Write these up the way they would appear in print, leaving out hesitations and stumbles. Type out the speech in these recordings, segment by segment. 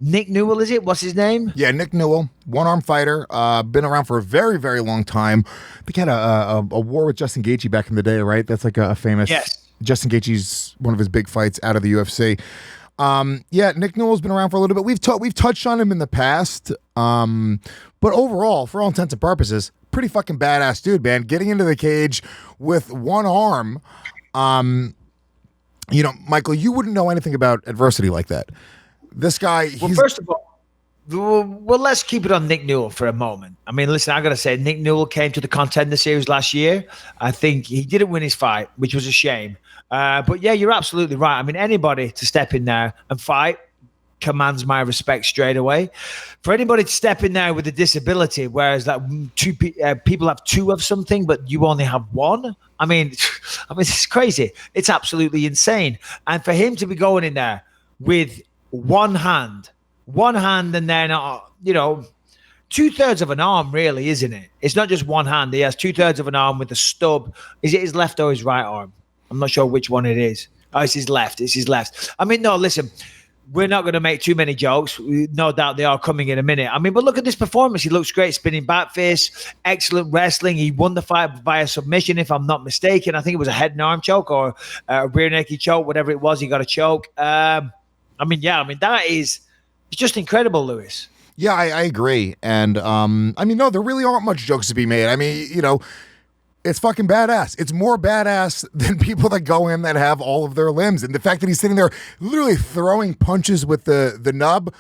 Nick Newell, is it? What's his name? Yeah, Nick Newell, one-arm fighter, been around for a very, very long time. I think he had a war with Justin Gaethje back in the day, right? That's like a famous. Yes. Justin Gaethje's one of his big fights out of the UFC. Yeah, Nick Newell's been around for a little bit. We've touched on him in the past, but overall, for all intents and purposes, pretty fucking badass dude, man. Getting into the cage with one arm. Michael, you wouldn't know anything about adversity like that. This guy. Well, first of all, let's keep it on Nick Newell for a moment. I mean, listen, I got to say, Nick Newell came to the Contender Series last year. I think he didn't win his fight, which was a shame. But yeah, you're absolutely right. I mean, anybody to step in there and fight commands my respect straight away. For anybody to step in there with a disability, whereas that people have two of something, but you only have one. I mean, it's crazy. It's absolutely insane. And for him to be going in there with one hand, and then, 2/3 of an arm, really, isn't it? It's not just one hand. He has 2/3 of an arm with a stub. Is it his left or his right arm? I'm not sure which one it is. Oh, it's his left. I mean, no, listen, we're not going to make too many jokes. No doubt they are coming in a minute. I mean, but look at this performance. He looks great, spinning back fist, excellent wrestling. He won the fight via submission, if I'm not mistaken. I think it was a head and arm choke or a rear naked choke, whatever it was. He got a choke. That is just incredible, Lewis. Yeah, I agree. And, no, there really aren't much jokes to be made. I mean, it's fucking badass. It's more badass than people that go in that have all of their limbs. And the fact that he's sitting there literally throwing punches with the nub,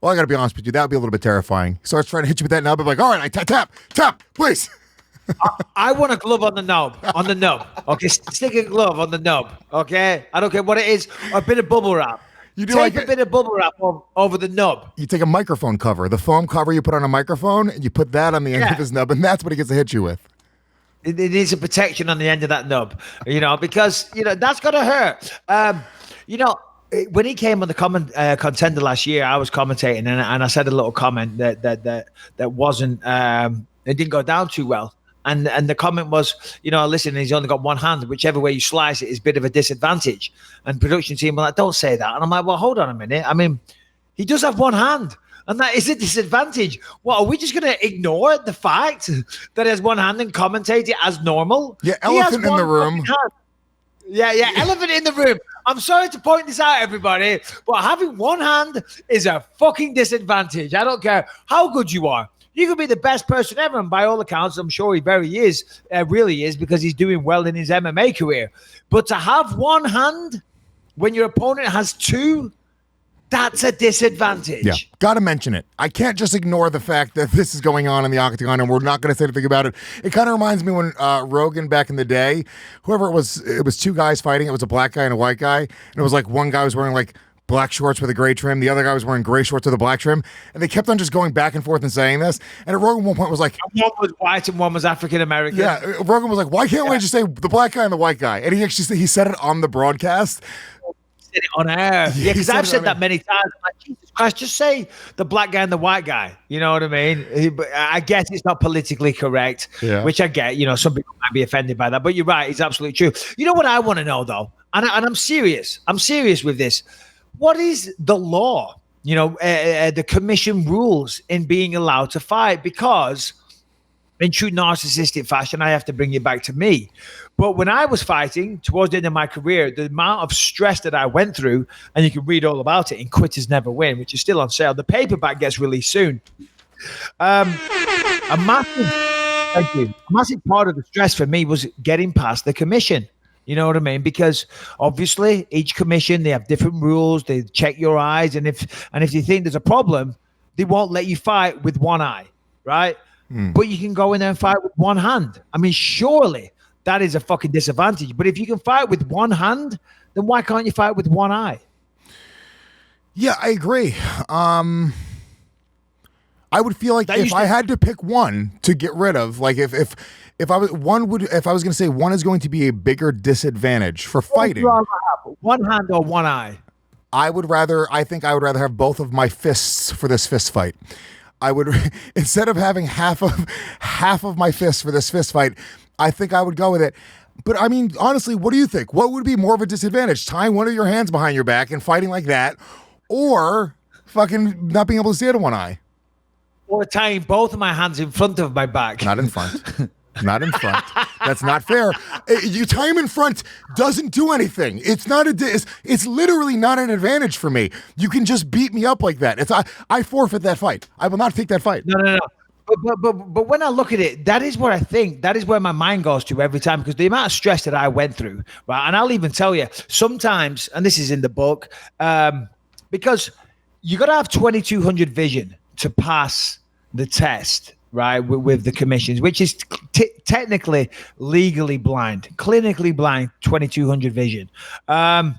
well, I got to be honest with you, that would be a little bit terrifying. He starts trying to hit you with that nub. I'm like, all right, I tap, please. I want a glove on the nub. Okay, stick a glove on the nub. Okay, I don't care what it is. Or a bit of bubble wrap. You do take a bit of bubble wrap over the nub. You take a microphone cover, the foam cover you put on a microphone, and you put that on the end of his nub, and that's what he gets to hit you with. It needs a protection on the end of that nub, because that's gonna hurt. When he came on the Contender last year, I was commentating, and I said a little comment that wasn't it didn't go down too well. And the comment was, listen, he's only got one hand. Whichever way you slice it is a bit of a disadvantage. And production team were like, don't say that. And I'm like, well, hold on a minute. I mean, he does have one hand. And that is a disadvantage. What, are we just going to ignore the fact that he has one hand and commentate it as normal? Yeah, elephant in the room. Yeah, elephant in the room. I'm sorry to point this out, everybody, but having one hand is a fucking disadvantage. I don't care how good you are. You could be the best person ever, and by all accounts, I'm sure he really is, because he's doing well in his MMA career. But to have one hand when your opponent has two, that's a disadvantage. Yeah, got to mention it. I can't just ignore the fact that this is going on in the octagon, and we're not going to say anything about it. It kind of reminds me when Rogan back in the day, whoever it was two guys fighting. It was a black guy and a white guy, and it was like one guy was wearing like black shorts with a gray trim. The other guy was wearing gray shorts with a black trim. And they kept on just going back and forth and saying this. And Rogan at one point was like... One was white and one was African-American. Yeah, Rogan was like, why can't we just say the black guy and the white guy? And he said it on the broadcast. Said it on air. Yeah, because I've said that many times. I'm like, Jesus Christ, just say the black guy and the white guy. You know what I mean? I guess it's not politically correct, which I get. Some people might be offended by that. But you're right. It's absolutely true. You know what I want to know, though? And I'm serious. I'm serious with this. What is the law, the commission rules in being allowed to fight? Because in true narcissistic fashion, I have to bring you back to me. But when I was fighting towards the end of my career, the amount of stress that I went through, and you can read all about it in Quitters Never Win, which is still on sale. The paperback gets released soon. A massive part of the stress for me was getting past the commission. You know what I mean? Because obviously each commission, they have different rules. They check your eyes. And if you think there's a problem, they won't let you fight with one eye, right? But you can go in there and fight with one hand. I mean, surely that is a fucking disadvantage. But if you can fight with one hand, then why can't you fight with one eye? Yeah, I agree. I would feel like if I had to pick one to get rid of, like if I was going to say one is going to be a bigger disadvantage for fighting. One hand or one eye? I think I would rather have both of my fists for this fist fight. I would, instead of having half of my fists for this fist fight, I think I would go with it. But I mean, honestly, what do you think? What would be more of a disadvantage? Tying one of your hands behind your back and fighting like that, or fucking not being able to see out of one eye. Or tying both of my hands in front of my back. Not in front. Not in front. That's not fair. You tie him in front doesn't do anything. It's not it's literally not an advantage for me. You can just beat me up like that. I forfeit that fight. I will not take that fight. No. But when I look at it, that is what I think. That is where my mind goes to every time, because the amount of stress that I went through, right? And I'll even tell you sometimes, and this is in the book, because you got to have 2200 vision to pass the test, right, with the commissions, which is technically legally blind, clinically blind, 2200 vision. And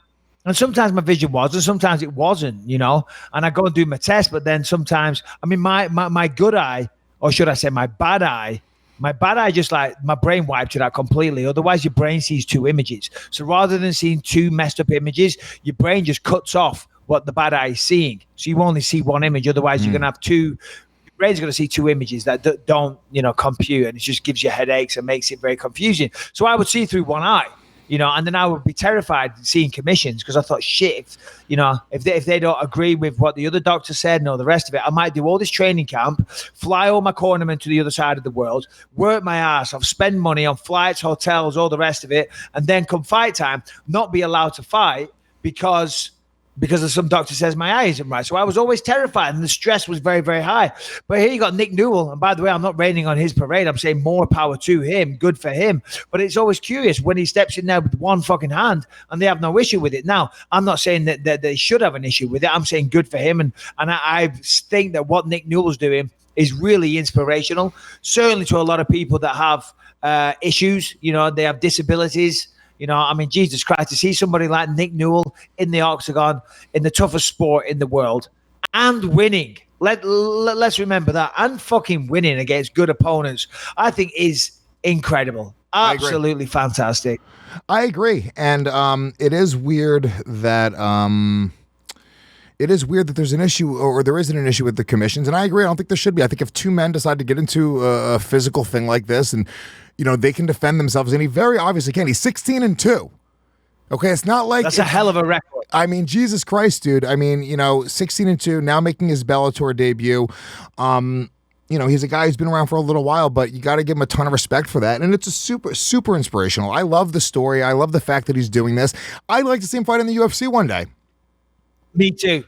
sometimes my vision was, and sometimes it wasn't, you know, and I go and do my test, but then sometimes, I mean, my good eye, or should I say my bad eye, just like my brain wiped it out completely. Otherwise, your brain sees two images. So rather than seeing two messed up images, your brain just cuts off what the bad eye is seeing. So you only see one image. Otherwise, you're going to have two. Your brain's going to see two images that don't, you know, compute, and it just gives you headaches and makes it very confusing. So I would see through one eye, you know, and then I would be terrified seeing commissions, because I thought, shit, if they don't agree with what the other doctor said and all the rest of it, I might do all this training camp, fly all my cornermen to the other side of the world, work my ass off, spend money on flights, hotels, all the rest of it, and then come fight time, not be allowed to fight because some doctor says my eye isn't right. So I was always terrified, and the stress was very, very high. But here you got Nick Newell. And by the way, I'm not raining on his parade. I'm saying more power to him. Good for him. But it's always curious when he steps in there with one fucking hand and they have no issue with it. Now, I'm not saying that they should have an issue with it. I'm saying good for him. And I think that what Nick Newell's doing is really inspirational, certainly to a lot of people that have issues. You know, they have disabilities. You know, I mean, Jesus Christ, to see somebody like Nick Newell in the octagon, in the toughest sport in the world, and winning. Let's remember that. And fucking winning against good opponents, I think is incredible. Absolutely fantastic. I agree. And it is weird that there's an issue, or there isn't an issue with the commissions. And I agree. I don't think there should be. I think if two men decide to get into a physical thing like this, and you know, they can defend themselves, and he very obviously can. He's 16-2. Okay, it's not like that's a hell of a record. I mean, Jesus Christ, dude. I mean, you know, 16-2, now making his Bellator debut. You know, he's a guy who's been around for a little while, but you got to give him a ton of respect for that. And it's a super inspirational. I love the story. I love the fact that he's doing this. I'd like to see him fight in the UFC one day. Me too.